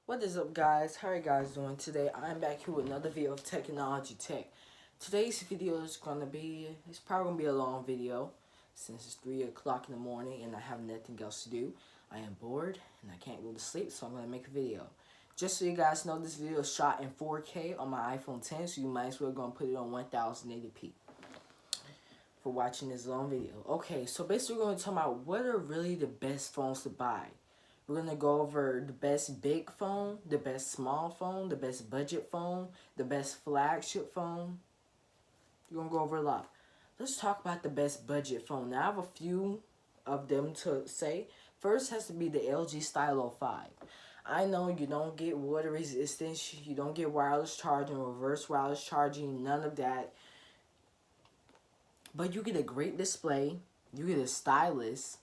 What is up, guys? How are you guys doing today? I'm back here with another video of Technology Tech. Today's video is it's probably gonna be a long video since it's 3 o'clock in the morning and I have nothing else to do. I am bored and I can't go to sleep, so I'm gonna make a video. Just so you guys know, this video is shot in 4K on my iPhone 10, so you might as well go and put it on 1080p for watching this long video. Okay, so basically we're gonna talk about what are really the best phones to buy. We're going to go over the best big phone, the best small phone, the best budget phone, the best flagship phone. We're going to go over a lot. Let's talk about the best budget phone. Now, I have a few of them to say. First has to be the LG Stylo 5. I know you don't get water resistance, you don't get wireless charging, reverse wireless charging, none of that. But you get a great display, you get a stylus,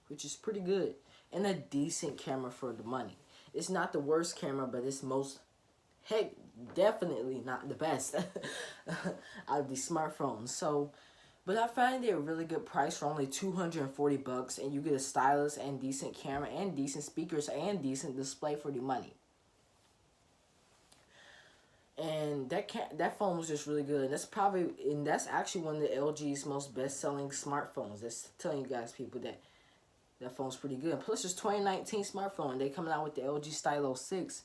which is pretty good, and a decent camera for the money. It's not the worst camera, but it's definitely not the best out of these smartphones. So, but I find it a really good price for only 240 bucks, and you get a stylus and decent camera and decent speakers and decent display for the money. And that phone was just really good. That's actually one of the LG's most best-selling smartphones. That's telling you guys, people, that phone's pretty good. Plus, it's 2019 smartphone. They coming out with the LG Stylo 6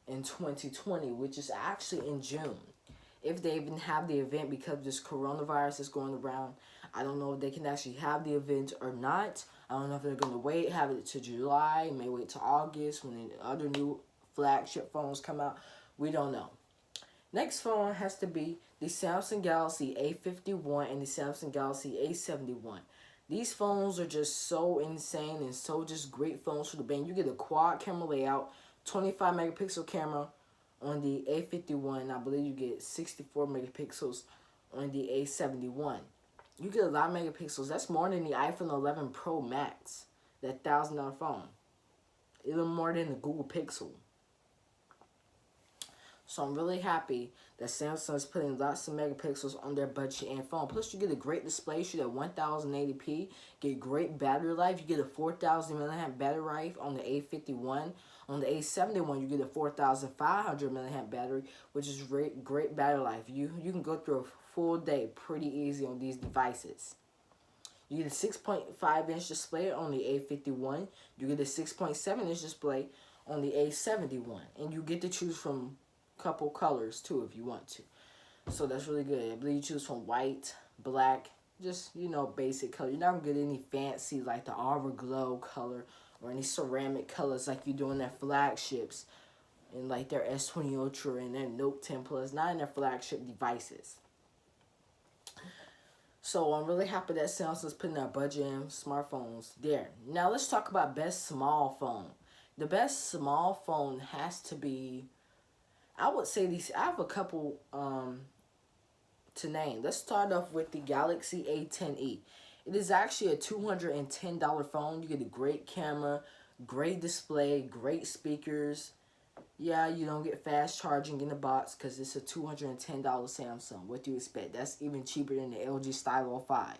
in 2020, which is actually in June. If they even have the event, because this coronavirus is going around, I don't know if they can actually have the event or not. I don't know if they're going to have it to July, may wait to August when the other new flagship phones come out. We don't know. Next phone has to be the Samsung Galaxy A51 and the Samsung Galaxy A71. These phones are just so insane and so just great phones for the bang. You get a quad camera layout, 25 megapixel camera on the A51, and I believe you get 64 megapixels on the A71. You get a lot of megapixels. That's more than the iPhone 11 Pro Max, that $1,000 phone. Even more than the Google Pixel. So I'm really happy that Samsung is putting lots of megapixels on their budget and phone. Plus, you get a great display, shoot at 1080p, get great battery life. You get a 4,000 milliamp battery life on the A51. On the A71, you get a 4,500 milliamp battery, which is great battery life. You can go through a full day pretty easy on these devices. You get a 6.5-inch display on the A51. You get a 6.7-inch display on the A71. And you get to choose from couple colors too if you want to, so that's really good. I believe you choose from white, black, just basic color. You're not gonna get any fancy like the Arbor Glow color or any ceramic colors like you do in their flagships and like their S20 Ultra and their Note 10 Plus, not in their flagship devices. So I'm really happy that Samsung's putting their budget in smartphones there. Now let's talk about best small phone. The best small phone has to be, I would say these. I have a couple to name. Let's start off with the Galaxy A10e. It is actually a $210 phone. You get a great camera, great display, great speakers. Yeah, you don't get fast charging in the box because it's a $210 Samsung. What do you expect? That's even cheaper than the LG Stylo 5.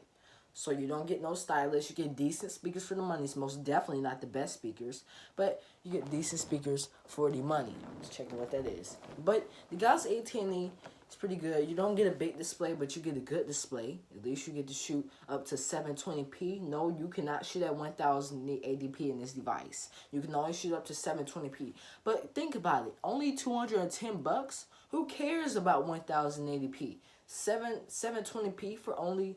So you don't get no stylus. You get decent speakers for the money. It's most definitely not the best speakers, but you get decent speakers for the money. Let's check what that is. But the Galaxy A10e is pretty good. You don't get a big display, but you get a good display. At least you get to shoot up to 720p. No, you cannot shoot at 1080p in this device. You can only shoot up to 720p. But think about it. Only 210 bucks. Who cares about 1080p? 720p for only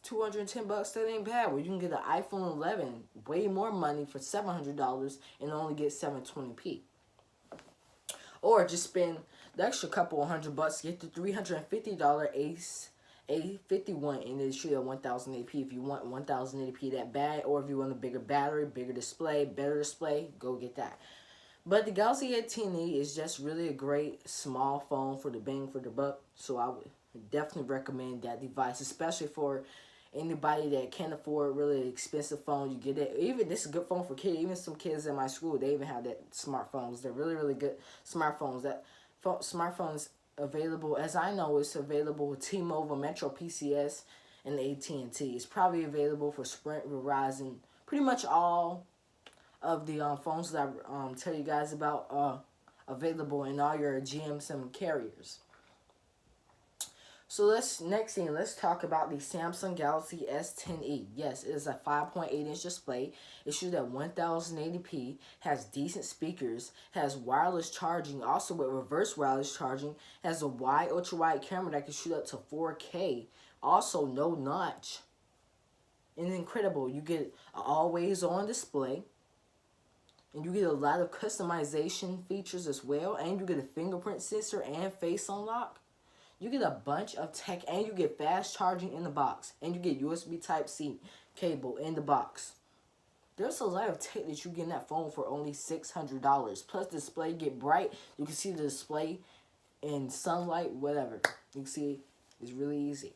210 bucks. That ain't bad. Well, you can get an iPhone 11, way more money for $700 and only get 720p. Or just spend the extra couple of $100 to get the $350 Ace A51 and then shoot at 1080p if you want 1080p that bad, or if you want a bigger battery, bigger display, better display, go get that. But the Galaxy A10e is just really a great small phone for the bang for the buck, so I would definitely recommend that device, especially for anybody that can't afford really expensive phone. You get it. Even this is a good phone for kids. Even some kids in my school, they even have that smartphones. They're really good smartphones. That smartphones available, as I know, it's available with T-Mobile, Metro PCS, and AT&T. It's probably available for Sprint, Verizon, pretty much all of the phones that I tell you guys about available in all your GSM carriers. So let's talk about the Samsung Galaxy S10e. Yes, it is a 5.8-inch display. It shoots at 1080p, has decent speakers, has wireless charging, also with reverse wireless charging, has a wide, ultra wide camera that can shoot up to 4K. Also, no notch. And incredible, you get always on display. And you get a lot of customization features as well. And you get a fingerprint sensor and face unlock. You get a bunch of tech, and you get fast charging in the box. And you get USB Type-C cable in the box. There's a lot of tech that you get in that phone for only $600. Plus, the display get bright. You can see the display in sunlight, whatever. You can see it's really easy.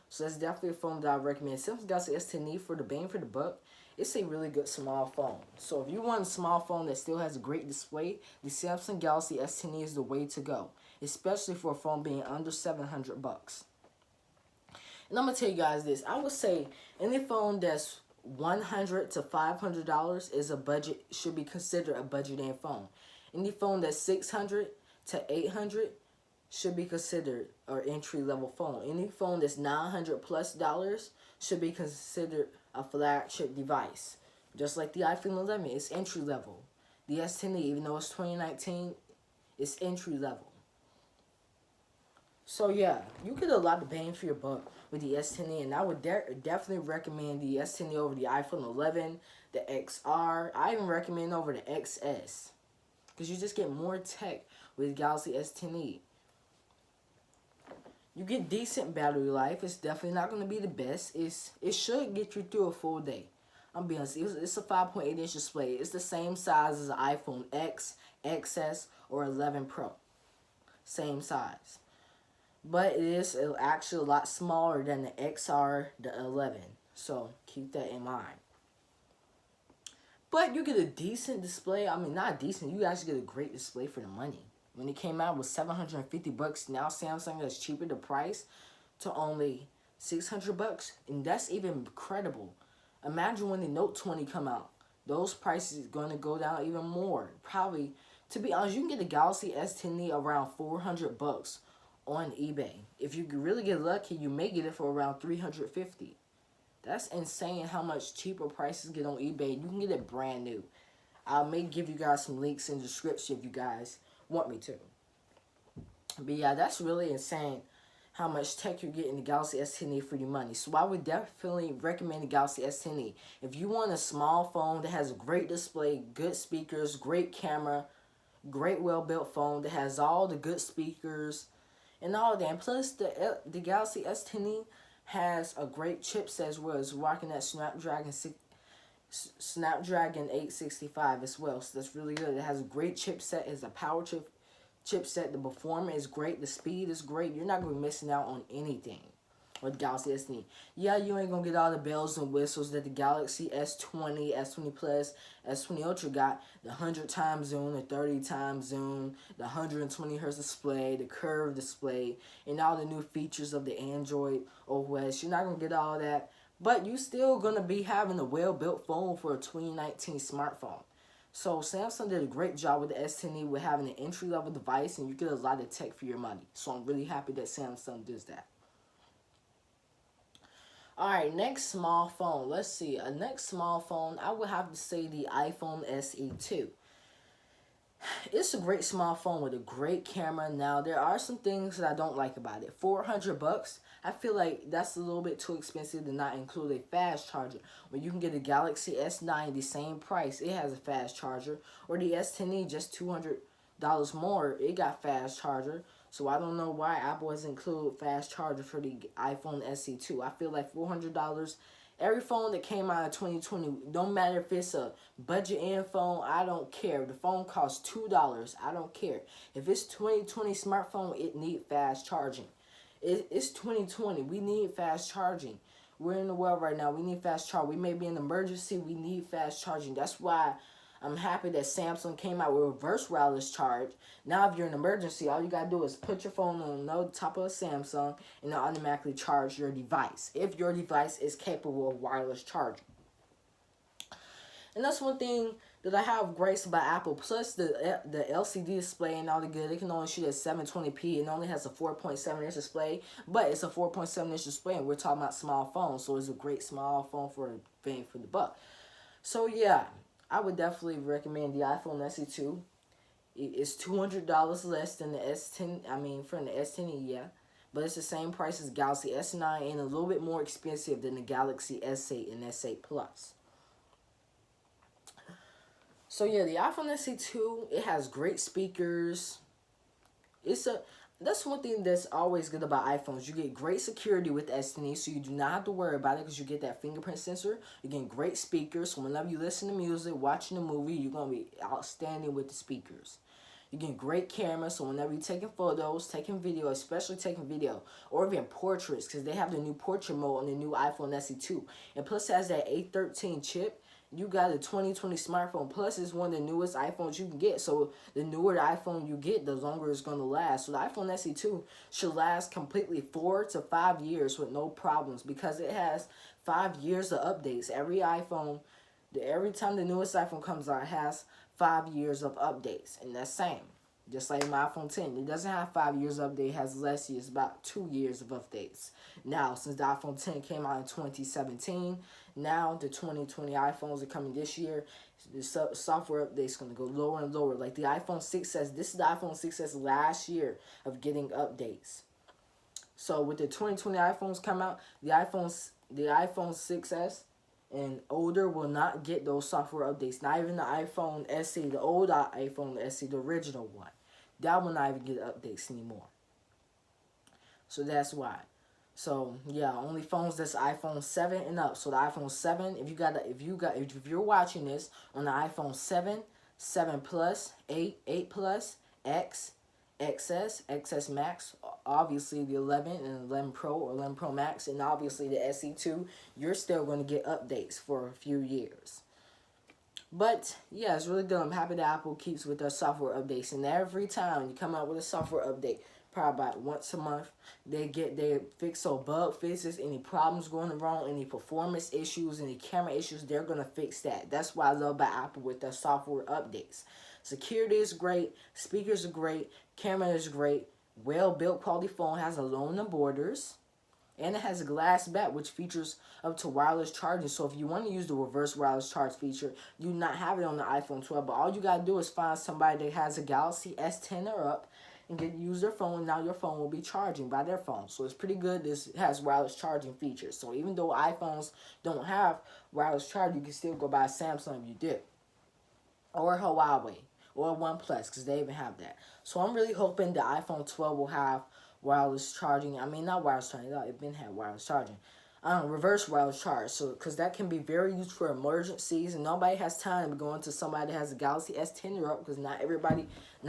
So that's definitely a phone that I recommend. Samsung Galaxy S10e, for the bang for the buck, it's a really good small phone. So if you want a small phone that still has a great display, the Samsung Galaxy S10e is the way to go, especially for a phone being under $700. And I'm gonna tell you guys this. I would say any phone that's $100 to $500 is a budget, should be considered a budget-end phone. Any phone that's $600 to $800 should be considered an entry-level phone. Any phone that's $900+ should be considered a flagship device. Just like the iPhone 11, it's entry-level. The S10e, even though it's 2019, it's entry-level. So yeah, you get a lot of bang for your buck with the S10e, and I would definitely recommend the S10e over the iPhone 11, the XR. I even recommend over the XS, because you just get more tech with the Galaxy S10e. You get decent battery life. It's definitely not going to be the best. It should get you through a full day. I'm being honest. It's a 5.8-inch display. It's the same size as the iPhone X, XS, or 11 Pro. Same size. But it is actually a lot smaller than the XR, the 11. So keep that in mind. But you get a decent display. I mean, not decent. You actually get a great display for the money. When it came out, it was $750. Now Samsung has cheaper the price to only $600, and that's even incredible. Imagine when the Note 20 come out. Those prices are going to go down even more. Probably, to be honest, you can get the Galaxy S10e around $400 on eBay. If you really get lucky, you may get it for around $350. That's insane how much cheaper prices get on eBay. You can get it brand new. I may give you guys some links in the description if you guys want me to. But yeah, that's really insane how much tech you get in the Galaxy S10e for your money. So I would definitely recommend the Galaxy S10e. If you want a small phone that has a great display, good speakers, great camera, great well-built phone that has all the good speakers and all that. And plus, the Galaxy S10e has a great chipset as well. It's rocking that Snapdragon 865 as well, so that's really good. It has a great chipset. It's a power chipset. The performance is great. The speed is great. You're not going to be missing out on anything with Galaxy S10. Yeah, you ain't going to get all the bells and whistles that the Galaxy S20, S20 Plus, S20 Ultra got. The 100 times zoom, the 30 times zoom, the 120 Hz display, the curved display, and all the new features of the Android OS. You're not going to get all that. But you still going to be having a well-built phone for a 2019 smartphone. So Samsung did a great job with the S10e with having an entry-level device, and you get a lot of tech for your money. So I'm really happy that Samsung does that. Alright, next small phone. Let's see. A next small phone, I would have to say the iPhone SE2. It's a great small phone with a great camera. Now, there are some things that I don't like about it. $400, I feel like that's a little bit too expensive to not include a fast charger. When you can get a Galaxy S9 the same price, it has a fast charger. Or the S10e, just $200 more, it got fast charger. So I don't know why Apple has included fast charger for the iPhone SE2. I feel like $400. Every phone that came out in 2020, don't matter if it's a budget-end phone, I don't care. If the phone costs $2, I don't care. If it's 2020 smartphone, it need fast charging. It's 2020. We need fast charging. We're in the world right now. We need fast charging. We may be in an emergency. We need fast charging. That's why I'm happy that Samsung came out with reverse wireless charge. Now, if you're in an emergency, all you got to do is put your phone on the top of a Samsung, and it'll automatically charge your device, if your device is capable of wireless charging. And that's one thing that I have grace about Apple. Plus the LCD display and all the good. It can only shoot at 720p. It only has a 4.7-inch display, but it's a 4.7-inch display, and we're talking about small phones, so it's a great small phone for bang for the buck. So yeah, I would definitely recommend the iPhone SE2. It's $200 less than the S10. I mean, from the S10e, yeah. But it's the same price as Galaxy S9 and a little bit more expensive than the Galaxy S8 and S8 Plus. So yeah, the iPhone SE2, it has great speakers. That's one thing that's always good about iPhones. You get great security with S10e, so you do not have to worry about it because you get that fingerprint sensor. You get great speakers, so whenever you listen to music, watching a movie, you're going to be outstanding with the speakers. You get great camera, so whenever you're taking photos, taking video, especially taking video, or even portraits, because they have the new portrait mode on the new iPhone SE2. And plus it has that A13 chip. You got a 2020 smartphone. Plus, it's one of the newest iPhones you can get. So, the newer the iPhone you get, the longer it's going to last. So, the iPhone SE2 should last completely 4 to 5 years with no problems because it has 5 years of updates. Every time the newest iPhone comes out, it has 5 years of updates. And that's same. Just like my iPhone 10. It doesn't have 5 years of update. It has less years, about 2 years of updates. Now, since the iPhone 10 came out in 2017, now the 2020 iPhones are coming this year. The software update's going to go lower and lower. Like the iPhone 6s, this is the iPhone 6s last year of getting updates. So with the 2020 iPhones come out, the iPhone 6s and older will not get those software updates. Not even the iPhone SE, the old iPhone SE, the original one. That will not even get updates anymore. So that's why. So yeah, only phones that's iPhone 7 and up. So the iPhone 7, if you're watching this on the iPhone 7, 7 Plus, 8, 8 Plus, X, XS, XS Max, obviously the 11 and 11 Pro or 11 Pro Max, and obviously the SE2, you're still going to get updates for a few years. But yeah, it's really good. I'm happy that Apple keeps with their software updates, and every time you come out with a software update, probably about once a month, they fix so bug fixes, any problems going wrong, any performance issues, any camera issues, they're gonna fix that. That's what I love about Apple with their software updates. Security is great, speakers are great, camera is great, well built quality phone, has aluminum borders. And it has a glass back, which features up to wireless charging. So if you want to use the reverse wireless charge feature, you do not have it on the iPhone 12. But all you got to do is find somebody that has a Galaxy S10 or up and use their phone. And now your phone will be charging by their phone. So it's pretty good. This has wireless charging features. So even though iPhones don't have wireless charging, you can still go buy a Samsung if you did. Or Huawei. Or OnePlus, because they even have that. So I'm really hoping the iPhone 12 will have wireless charging. I mean, not wireless charging. It been had wireless charging. Reverse wireless charge. So, because that can be very used for emergencies, and nobody has time to go into somebody that has a Galaxy S10 or up, because not everybody in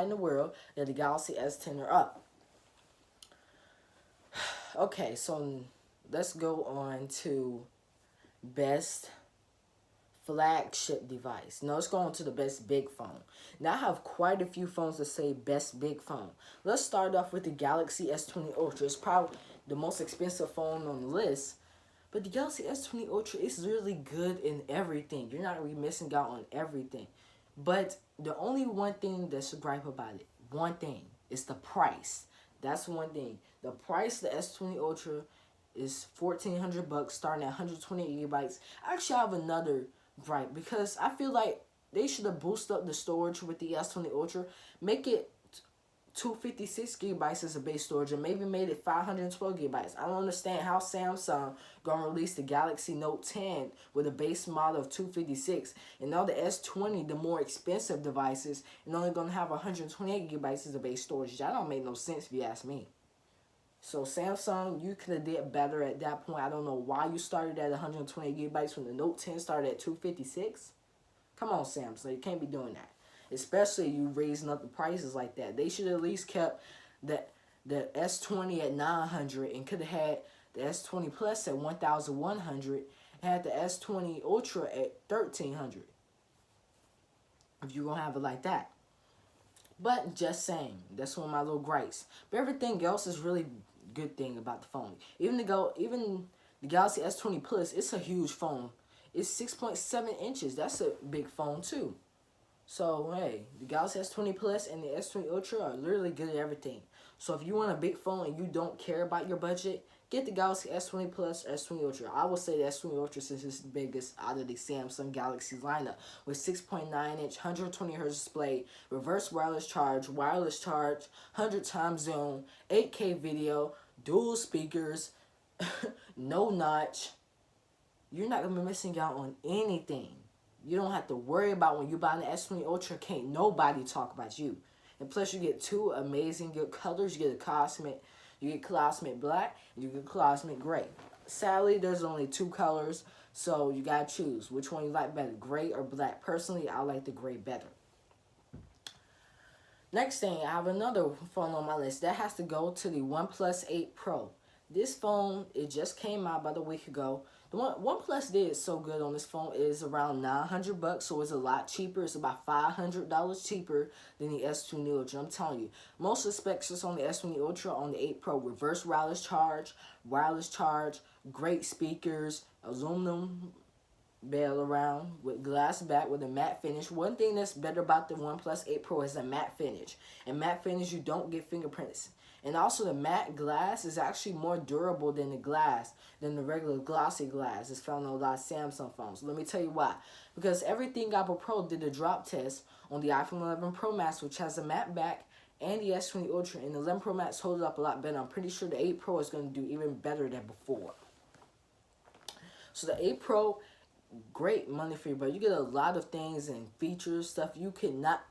the world has a Galaxy S10 or up. Okay, so let's go on to best flagship device. Now let's go on to the best big phone. Now I have quite a few phones that say best big phone. Let's start off with the Galaxy S20 Ultra. It's probably the most expensive phone on the list. But the Galaxy S20 Ultra is really good in everything. You're not really missing out on everything. But the only one thing that's a gripe about it, one thing, is the price. That's one thing. The price of the S20 Ultra is $1,400 starting at 128 gigabytes. Actually, I have another gripe because I feel like they should have boosted up the storage with the S20 Ultra. Make it 256 gigabytes as a base storage, and maybe made it 512 gigabytes. I don't understand how Samsung gonna release the Galaxy Note 10 with a base model of 256, and now the S20, the more expensive devices, and only gonna have 128 gigabytes as a base storage. That don't make no sense if you ask me. So Samsung, you could have did better at that point. I don't know why you started at 120 gigabytes when the Note 10 started at 256. Come on, Samsung, you can't be doing that. Especially you raising up the prices like that. They should at least kept the S20 at 900 and could have had the S20 Plus at 1,100 and had the S20 Ultra at 1,300. If you're gonna have it like that. But just saying, that's one of my little gripes. But everything else is really good thing about the phone. Even the Galaxy S20 Plus, it's a huge phone. is 6.7 inches. That's a big phone too. So hey, the Galaxy S20 Plus and the S20 Ultra are literally good at everything. So if you want a big phone and you don't care about your budget, get the Galaxy S20 Plus or S20 Ultra. I will say the S20 Ultra since it's the biggest out of the Samsung Galaxy lineup with 6.9-inch, 120Hz display, reverse wireless charge, 100 times zoom, 8K video, dual speakers, no notch. You're not gonna be missing out on anything. You don't have to worry about when you buy an S20 Ultra, can't nobody talk about you. And plus you get two amazing good colors. You get Cosmic Black, and you get Cosmic Gray. Sadly, there's only two colors, so you gotta choose which one you like better, gray or black. Personally, I like the gray better. Next thing, I have another phone on my list. That has to go to the OnePlus 8 Pro. This phone, it just came out about a week ago. The OnePlus did so good on this phone. It is around $900, so it's a lot cheaper. It's about $500 cheaper than the S20 Ultra. I'm telling you, most of the specs is on the S20 Ultra, on the 8 Pro. Reverse wireless charge, great speakers, aluminum bell around with glass back with a matte finish. One thing that's better about the OnePlus 8 Pro is a matte finish. And matte finish, you don't get fingerprints. And also the matte glass is actually more durable than the regular glossy glass that's found on a lot of Samsung phones. Let me tell you why. Because everything Apple Pro did a drop test on the iPhone 11 Pro Max, which has a matte back, and the S20 Ultra, and the 11 Pro Max holds up a lot better. I'm pretty sure the 8 Pro is going to do even better than before. So the 8 Pro, great money for you, but you get a lot of things and features, stuff you could not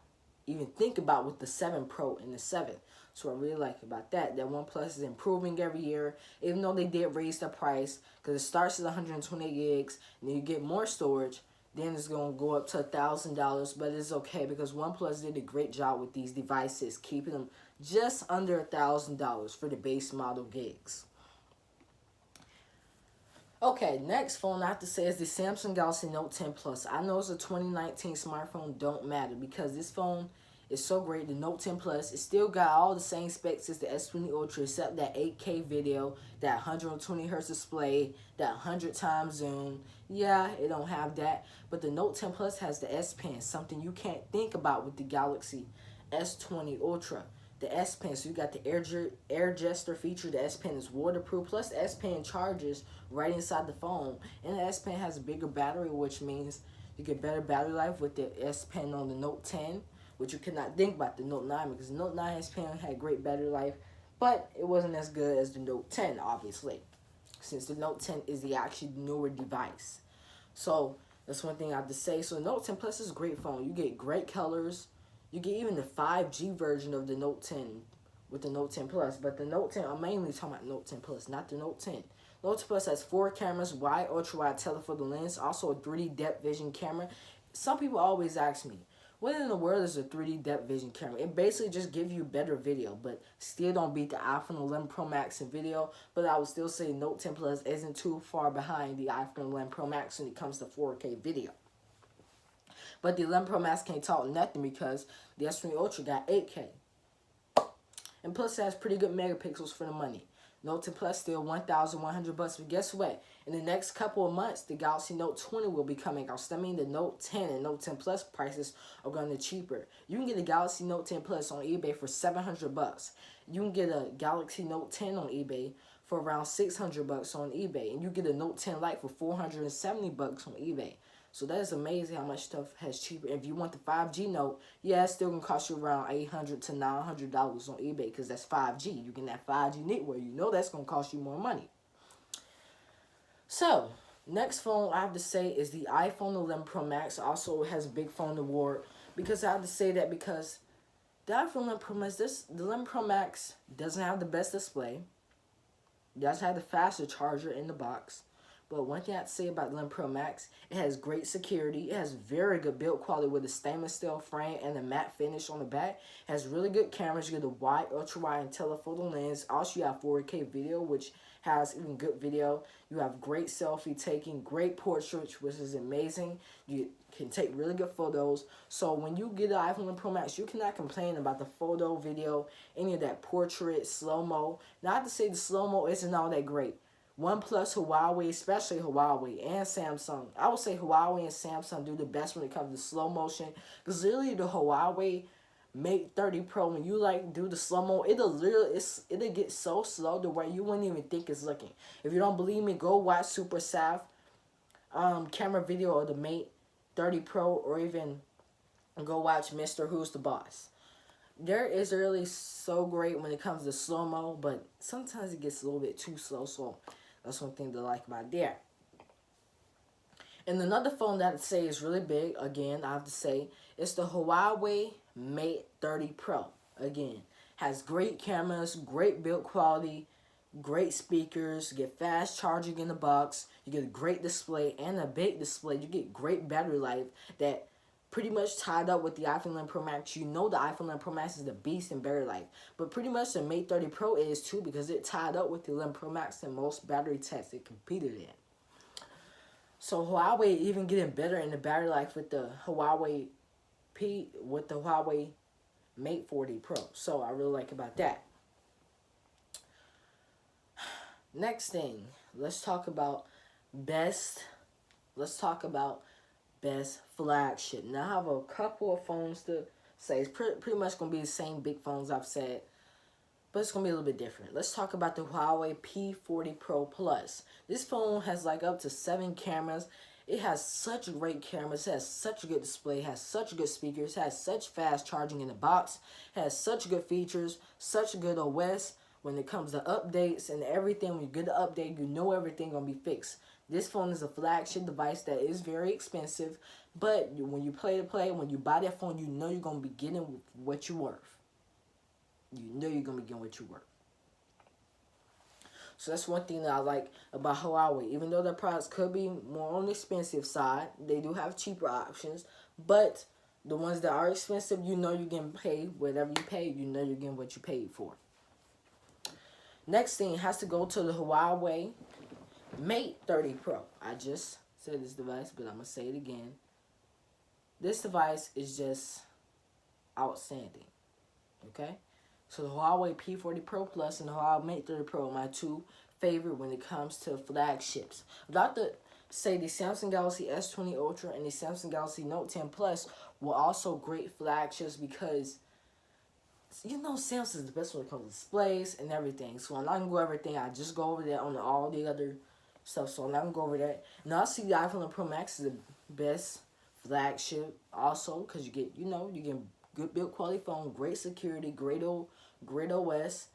even think about with the 7 Pro and the 7. So I really like about that OnePlus is improving every year, even though they did raise the price, because it starts at 128 gigs, and then you get more storage, then it's going to go up to $1,000, but it's okay because OnePlus did a great job with these devices, keeping them just under $1,000 for the base model gigs. Okay, next phone I have to say is the Samsung Galaxy Note 10 Plus. I know it's a 2019 smartphone, don't matter, because this phone is so great. The Note 10 Plus, it still got all the same specs as the S20 Ultra, except that 8K video, that 120Hz display, that 100 times zoom. Yeah, it don't have that, but the Note 10 Plus has the S Pen, something you can't think about with the Galaxy S20 Ultra. The S Pen, so you got the air gesture feature. The S Pen is waterproof, plus the S Pen charges right inside the phone, and the S Pen has a bigger battery, which means you get better battery life with the S Pen on the Note 10, which you cannot think about the Note 9, because the Note 9 S Pen had great battery life, but it wasn't as good as the Note 10, obviously, since the Note 10 is the actually newer device. So that's one thing I have to say. So the Note 10 Plus is a great phone. You get great colors. You get even the 5G version of the Note 10 with the Note 10 Plus. But the Note 10, I'm mainly talking about Note 10 Plus, not the Note 10. Note 10 Plus has 4 cameras, wide, ultra-wide telephoto lens, also a 3D depth vision camera. Some people always ask me, what in the world is a 3D depth vision camera? It basically just gives you better video, but still don't beat the iPhone 11 Pro Max in video. But I would still say Note 10 Plus isn't too far behind the iPhone 11 Pro Max when it comes to 4K video. But the 11 Pro Max can't talk nothing because the S20 Ultra got 8K. And plus it has pretty good megapixels for the money. Note 10 Plus still $1,100, but guess what? In the next couple of months, the Galaxy Note 20 will be coming out. So that means the Note 10 and Note 10 Plus prices are going to be cheaper. You can get a Galaxy Note 10 Plus on eBay for $700. You can get a Galaxy Note 10 on eBay for around $600 on eBay. And you get a Note 10 Lite for $470 on eBay. So that is amazing how much stuff has cheaper. If you want the 5G Note, yeah, it's still going to cost you around $800 to $900 on eBay because that's 5G. You get that 5G network. You know that's going to cost you more money. So, next phone I have to say is the iPhone 11 Pro Max. Also has a big phone award. Because I have to say that because the iPhone 11 Pro Max, the 11 Pro Max doesn't have the best display. It does have the faster charger in the box. But one thing I have to say about the 11 Pro Max, it has great security. It has very good build quality with a stainless steel frame and a matte finish on the back. It has really good cameras. You get a wide, ultra-wide, and telephoto lens. Also, you have 4K video, which has even good video. You have great selfie taking, great portraits, which is amazing. You can take really good photos. So when you get the iPhone 11 Pro Max, you cannot complain about the photo, video, any of that portrait, slow-mo. Not to say the slow-mo isn't all that great. OnePlus, Huawei, especially Huawei and Samsung. I would say Huawei and Samsung do the best when it comes to slow motion. Because literally the Huawei Mate 30 Pro, when you like do the slow mo, it'll get so slow to where you wouldn't even think it's looking. If you don't believe me, go watch Super Sav camera video of the Mate 30 Pro, or even go watch Mr. Who's the Boss. There is really so great when it comes to slow-mo, but sometimes it gets a little bit too slow, so that's one thing to like about there. And another phone that I'd say is really big, again, I have to say, it's the Huawei Mate 30 Pro. Again, has great cameras, great build quality, great speakers, you get fast charging in the box, you get a great display and a big display, you get great battery life that pretty much tied up with the iPhone 11 Pro Max. You know the iPhone 11 Pro Max is the beast in battery life, but pretty much the Mate 30 Pro is too, because it tied up with the 11 Pro Max in most battery tests it competed in. So Huawei even getting better in the battery life with the Huawei Mate 40 Pro. So I really like about that. Next thing, let's talk about best flagship. Now I have a couple of phones to say. It's pretty much going to be the same big phones I've said, but it's going to be a little bit different. Let's talk about the Huawei P40 Pro Plus. This phone has like up to 7 cameras. It has such great cameras, it has such a good display, it has such good speakers, it has such fast charging in the box, it has such good features, such good OS. When it comes to updates and everything, when you get the update, you know everything going to be fixed. This phone is a flagship device that is very expensive, but when you when you buy that phone, you know you're going to be getting what you're worth. You know you're going to be getting what you're worth. So that's one thing that I like about Huawei. Even though their products could be more on the expensive side, they do have cheaper options. But the ones that are expensive, you know you're getting paid whatever you pay. You know you're getting what you paid for. Next thing has to go to the Huawei Mate 30 Pro. I just said this device, but I'm going to say it again. This device is just outstanding. Okay? So the Huawei P40 Pro Plus and the Huawei Mate 30 Pro are my two favorite when it comes to flagships. Without the say the Samsung Galaxy S20 Ultra and the Samsung Galaxy Note 10 Plus were also great flagships, because you know Samsung is the best when it comes to displays and everything. So I'm not going to go over everything. I just go over that on all the other stuff. So I'm not going to go over that. Now I see the iPhone Pro Max is the best flagship also, because you get good build quality phone, great security, great OS,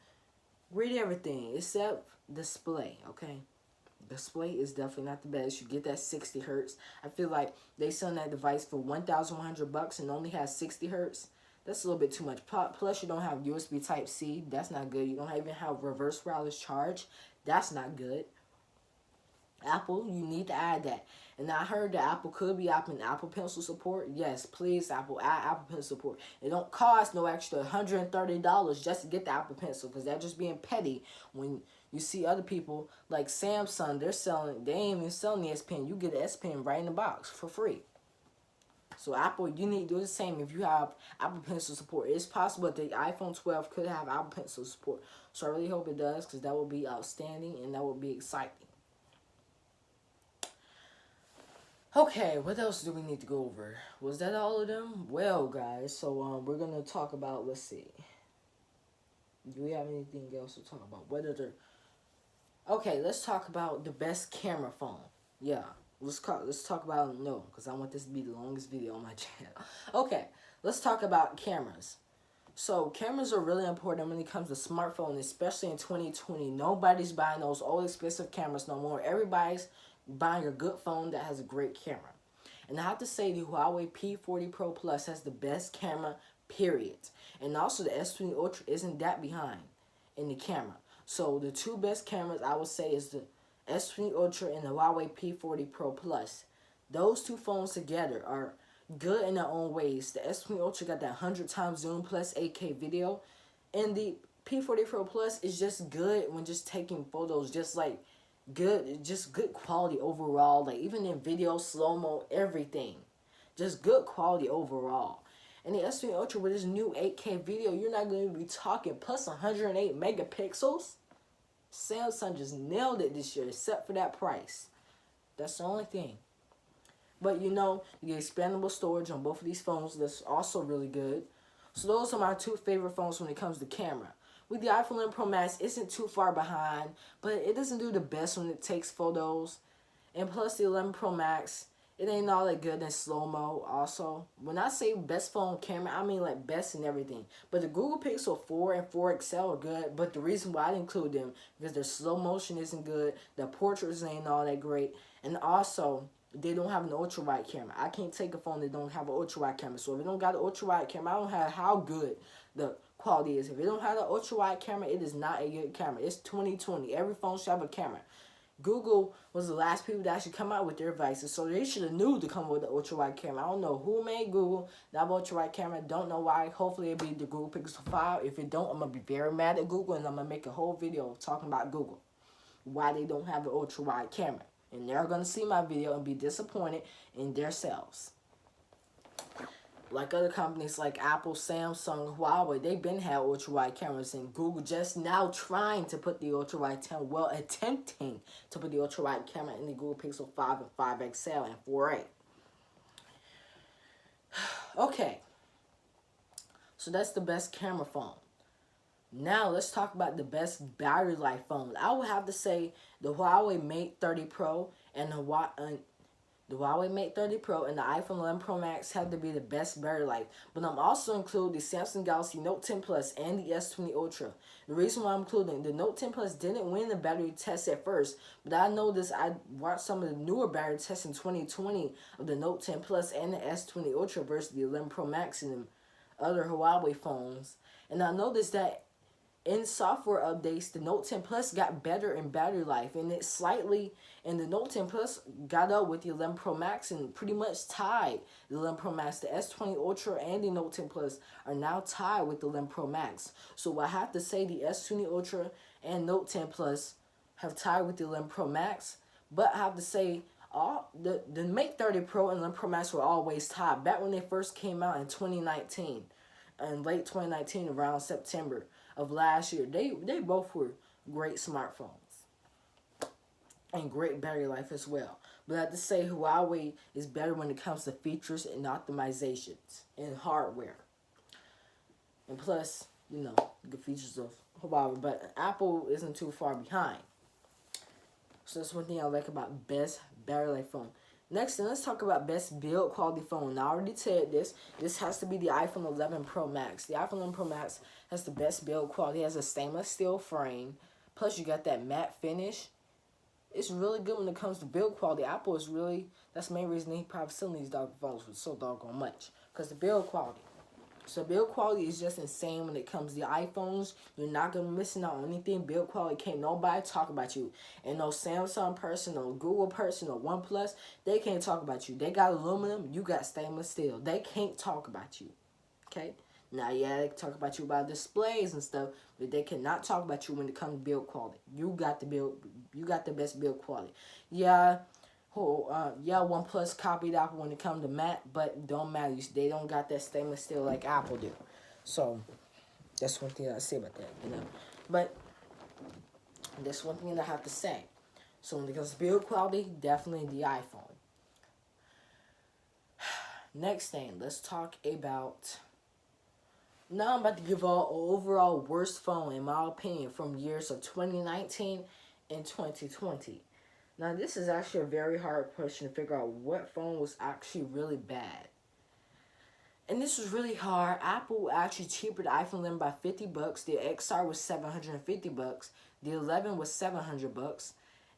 great everything except display, okay? Display is definitely not the best. You get that 60 hertz. I feel like they selling that device for $1,100 and only has 60 hertz. That's a little bit too much. Plus, you don't have USB Type-C. That's not good. You don't even have reverse wireless charge. That's not good. Apple, you need to add that. And I heard that Apple could be offering Apple Pencil support. Yes, please, Apple, add Apple Pencil support. It don't cost no extra $130 just to get the Apple Pencil, because that's just being petty. When you see other people like Samsung, they ain't even selling the S Pen. You get the S Pen right in the box for free. So Apple, you need to do the same if you have Apple Pencil support. It's possible that the iPhone 12 could have Apple Pencil support. So I really hope it does, because that would be outstanding and that would be exciting. Okay, what else do we need to go over? Was that all of them? Well, guys, so we're going to talk about, let's see. Do we have anything else to talk about? Okay, let's talk about the best camera phone. Yeah. Let's talk about because I want this to be the longest video on my channel. Okay, let's talk about cameras. So cameras are really important when it comes to smartphones, especially in 2020. Nobody's buying those old expensive cameras no more. Everybody's buying a good phone that has a great camera. And I have to say the Huawei P40 Pro Plus has the best camera, period. And also the S20 Ultra isn't that behind in the camera. So the two best cameras I would say is the S20 Ultra and the Huawei P40 Pro Plus. Those two phones together are good in their own ways. The S20 Ultra got that 100 times zoom plus 8K video, and the P40 Pro Plus is just good when just taking photos, just good quality overall. Like even in video, slow-mo, everything, just good quality overall. And the S20 Ultra with this new 8K video, you're not going to be talking plus 108 megapixels. Samsung just nailed it this year, except for that price. That's the only thing. But you know, you get expandable storage on both of these phones. That's also really good. So those are my two favorite phones when it comes to camera. With the iPhone 11 Pro Max, isn't too far behind, but it doesn't do the best when it takes photos. And plus the 11 Pro Max, it ain't all that good in slow-mo also. When I say best phone camera, I mean like best in everything. But the Google Pixel 4 and 4 XL are good, but the reason why I didn't include them, because their slow motion isn't good, the portraits ain't all that great, and also, they don't have an ultra-wide camera. I can't take a phone that don't have an ultra-wide camera. So if it don't got an ultra-wide camera, I don't have how good the quality is. If it don't have an ultra-wide camera, it is not a good camera. It's 2020. Every phone should have a camera. Google was the last people that actually come out with their devices, so they should have knew to come with the ultra-wide camera. I don't know who made Google that ultra-wide camera. Don't know why. Hopefully it'll be the Google Pixel 5. If it don't, I'm going to be very mad at Google, and I'm going to make a whole video talking about Google. Why they don't have the ultra-wide camera. And they're going to see my video and be disappointed in themselves. Like other companies like Apple, Samsung, Huawei, they've been had ultra-wide cameras, and Google just now trying to put the ultra-wide camera, well, attempting to put the ultra-wide camera in the Google Pixel 5 and 5 XL and 4A. Okay, so that's the best camera phone. Now let's talk about the best battery life phone. I would have to say the Huawei Mate 30 Pro and the Huawei Mate 30 Pro and the iPhone 11 Pro Max have to be the best battery life. But I'm also including the Samsung Galaxy Note 10 Plus and the S20 Ultra. The reason why I'm including the Note 10 Plus didn't win the battery test at first, but I noticed I watched some of the newer battery tests in 2020 of the Note 10 Plus and the S20 Ultra versus the 11 Pro Max and the other Huawei phones. And I noticed that in software updates, the Note 10 Plus got better in battery life, and it slightly, and the Note 10 Plus got up with the 11 Pro Max and pretty much tied the 11 Pro Max. The S20 Ultra and the Note 10 Plus are now tied with the 11 Pro Max. So I have to say the S20 Ultra and Note 10 Plus have tied with the 11 Pro Max, but I have to say the Mate 30 Pro and 11 Pro Max were always tied back when they first came out in 2019, in late 2019 around September of last year. They both were great smartphones and great battery life as well. But I have to say Huawei is better when it comes to features and optimizations and hardware. And plus, you know, the features of Huawei. But Apple isn't too far behind. So that's one thing I like about best battery life phone. Next, then let's talk about best build quality phone. Now, I already said this. This has to be the iPhone 11 Pro Max. The iPhone 11 Pro Max has the best build quality. It has a stainless steel frame. Plus, you got that matte finish. It's really good when it comes to build quality. Apple is really, that's the main reason they probably selling these dog phones for so doggone much. Because the build quality. So build quality is just insane when it comes to the iPhones. You're not going to be missing out on anything. Build quality, can't nobody talk about you. And no Samsung person, no Google person, no OnePlus, they can't talk about you. They got aluminum, you got stainless steel. They can't talk about you. Okay? Now, yeah, they can talk about you about displays and stuff, but they cannot talk about you when it comes to build quality. You got the best build quality. Yeah, OnePlus copied Apple when it comes to matte, but don't matter. They don't got that stainless steel like Apple do. So that's one thing I say about that, you know. But that's one thing that I have to say. So when it comes to build quality, definitely the iPhone. Next thing, let's talk about. Now I'm about to give all overall worst phone in my opinion from years of 2019 and 2020. Now, this is actually a very hard question to figure out what phone was actually really bad. And this was really hard. Apple actually cheaper the iPhone 11 by $50. The XR was $750. The 11 was $700.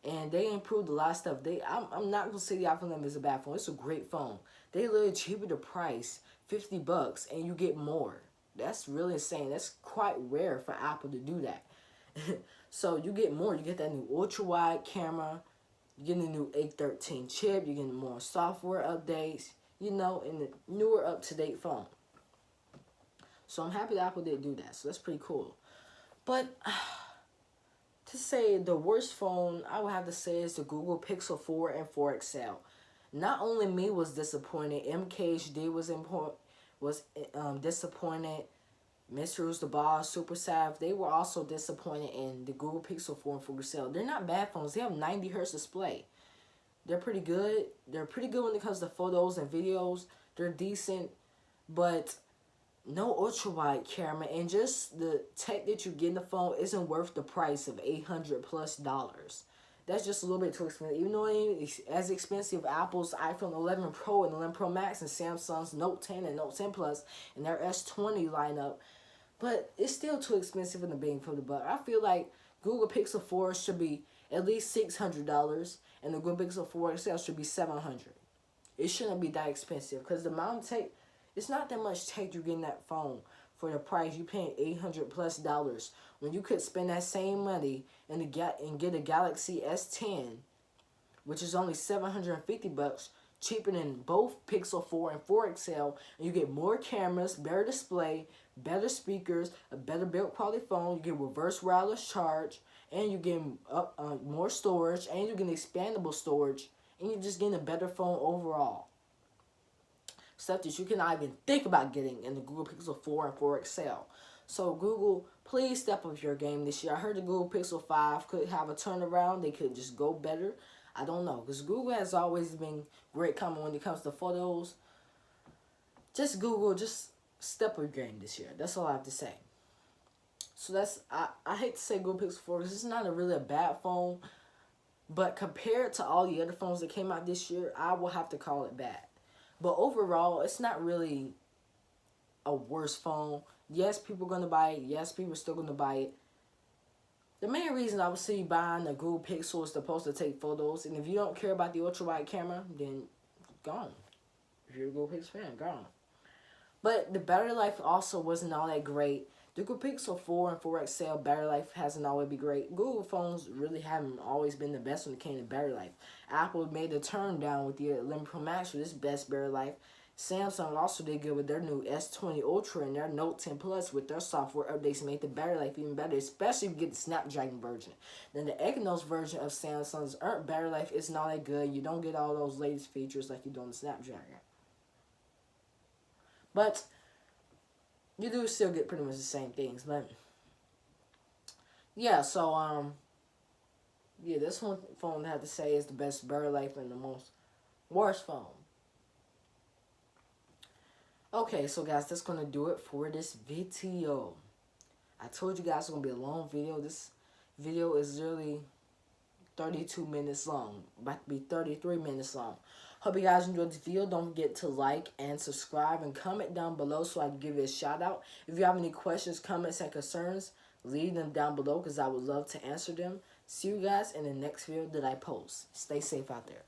And they improved a lot of stuff. I'm not going to say the iPhone 11 is a bad phone. It's a great phone. They literally cheaper the price, $50, and you get more. That's really insane. That's quite rare for Apple to do that. So you get more. You get that new ultra-wide camera. You're getting a new A13 chip. You're getting more software updates, you know, in the newer up-to-date phone. So I'm happy that Apple did do that. So that's pretty cool. But to say the worst phone, I would have to say is the Google Pixel 4 and 4 XL. Not only me was disappointed, MKHD was disappointed. Mr. Who's the Boss, Super Sav, they were also disappointed in the Google Pixel 4 and 4 Excel. They're not bad phones. They have 90 hertz display. They're pretty good. They're pretty good when it comes to photos and videos. They're decent, but no ultra wide camera, and just the tech that you get in the phone isn't worth the price of $800+. That's just a little bit too expensive. Even though it ain't as expensive Apple's iPhone 11 Pro and 11 Pro Max and Samsung's Note 10 and Note 10 Plus and their S20 lineup, but it's still too expensive in the bang for the buck. I feel like Google Pixel 4 should be at least $600, and the Google Pixel 4 XL should be $700. It shouldn't be that expensive because the amount of tech, it's not that much tech you get in that phone for the price. You paying $800+ when you could spend that same money and get a Galaxy S10, which is only $750, cheaper than both Pixel 4 and 4 XL, and you get more cameras, better display, better speakers, a better build quality phone. You get reverse wireless charge, and you get more storage, and you get expandable storage, and you're just getting a better phone overall. Stuff that you cannot even think about getting in the Google Pixel 4 and 4 XL. So Google, please step up your game this year. I heard the Google Pixel 5 could have a turnaround. They could just go better. I don't know, because Google has always been great coming when it comes to photos. Just Google, just step up your game this year. That's all I have to say. So that's, I hate to say Google Pixel 4 because it's not really a bad phone, but compared to all the other phones that came out this year, I will have to call it bad. But overall, it's not really a worse phone. Yes, people are going to buy it. Yes, people are still going to buy it. The main reason I would say you buying the Google Pixel is supposed to take photos. And if you don't care about the ultra-wide camera, then gone. If you're a Google Pixel fan, gone. But the battery life also wasn't all that great. The Google Pixel 4 and 4 XL battery life hasn't always been great. Google phones really haven't always been the best when it came to battery life. Apple made a turn down with the 11 Pro Max for this best battery life. Samsung also did good with their new S20 Ultra and their Note 10 Plus with their software updates and made the battery life even better, especially if you get the Snapdragon version. Then the Exynos version of Samsung's battery life isn't all that good. You don't get all those latest features like you do on the Snapdragon. But you do still get pretty much the same things. But yeah, so yeah, this one phone I have to say is the best battery life and the most worst phone. Okay, so guys, that's gonna do it for this video. I told you guys it's gonna be a long video. This video is really 32 minutes long, about to be 33 minutes long. Hope you guys enjoyed this video. Don't forget to like and subscribe and comment down below so I can give you a shout out. If you have any questions, comments, and concerns, leave them down below because I would love to answer them. See you guys in the next video that I post. Stay safe out there.